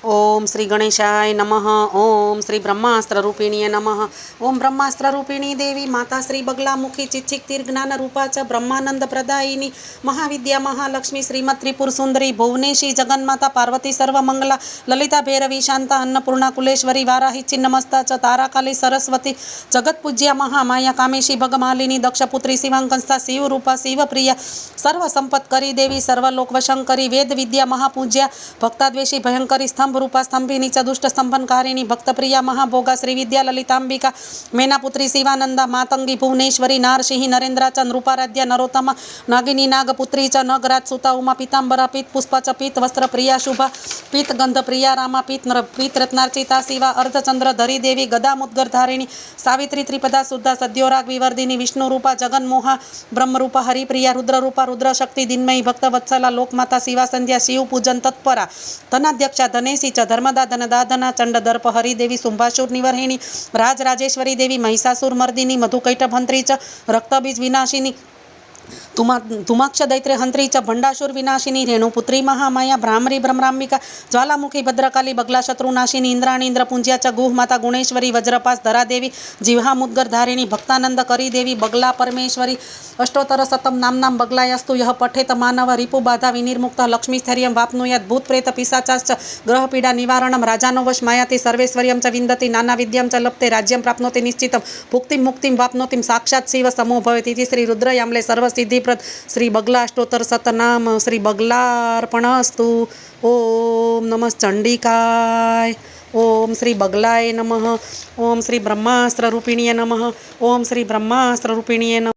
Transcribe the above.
ओम श्री गणेशाय नमः। ओम श्री ब्रह्मास्त्ररूपिणीये नमः। ओम ब्रह्मास्त्ररूपिणी देवी माता श्री बगलामुखी चिच्छिक तीर ज्ञान रूपा च ब्रह्मानंद प्रदायिनी महाविद्या महालक्ष्मी श्रीमत् त्रिपुर सुंदरी भुवनेशी जगन्माता पार्वती सर्वमंगला ललिता भैरवी शांता अन्नपूर्णा कुलेश्वरी वाराही चिन्नमस्ता च ताराकाली सरस्वती जगत्पूज्या महामाया कामेशी भगमालिनी दक्षपुत्री शिवांकंस्था शिवरूपा शिवप्रिया सर्वसंपत्करी देवी सर्वलोकवशंकरी वेद विद्या महापूज्या भक्ताद्वेषी भयंकरी स्तंभ रूपा स्तंभिनी च दुष्ट स्तंभनकारिणी भक्तप्रिया महाभोगा श्री विद्या ललितांबिका मेनापुत्री शिवानंदा मातंगी भुवनेश्वरी नारसिंही नरेंद्राचा नृपाराध्या नरोत्तमा नागिनी नागपुत्री च नगराज सुता उमा पीतांबरा पीत पुष्पा च पीत वस्त्र प्रिया शुभा पीत गंध प्रिया रामा पीत रत्नार्चिता शिवा अर्धचंद्र धरी देवी गदा मुद्गरधारिणी सावित्री त्रिपदा सुद्धा सद्योराग विवर्धिनी विष्णुरूपा जगन्मोहा ब्रह्मरूपा हरिप्रिया रुद्ररूपा रुद्रशक्ति दिनमयी भक्तवत्सला लोकमाता शिवा संध्या शिव पूजन तत्परा धनाध्यक्षा धनेशी च धर्मदा धनदाधना चंडदर्प हरिदेवी शुंभासुर निवर्हिणी राजराजेश्वरी देवी महिषासुर मर्दिनी मधुकैटभंत्री च रक्तबीज विनाशिनी धुमाक्ष दैत्रे हंत्री च भंडासुर विनाशिनी रेणुपुत्री महामाया भ्रामरी ब्रह्मरांबिका ज्वालामुखी भद्रकाली बगला शत्रुनाशिनी इंद्राणी इंद्रपुंज्या च गुह माता गुणेश्वरी वज्रपास धरादेवी जिह्वा मुद्गरधारिणी भक्तानंद करी देवी बगला परमेश्वरी अष्टोत्तर शतम नामनाम बगलायस्तु यह पठेत मानव रिपु बाधा विनिर्मुक्त लक्ष्मीस्थैर्यं वाप्नुयात् भूत प्रेत पिशाचाश्च ग्रह पीडा निवारणं राजानो वश मायाति सर्वेश्वर्यं च विन्दति नाना विद्यां च लप्ते राज्यं प्राप्नोति निश्चितं भुक्तिं मुक्तिं वाप्नोति साक्षात् शिव समो भवेत् इति श्री रुद्रयामले सर्वसिद्धिप्रद श्री बगलाष्टोत्तर शतनाम श्री बगलार्पणस्तु। ओम नमः चंडिकाय। ओम श्री बगलाय नमः। ओम श्री ब्रह्मास्त्ररूपिणीये नमः। ओम श्री ब्रह्मास्त्ररूपिणीये नमः।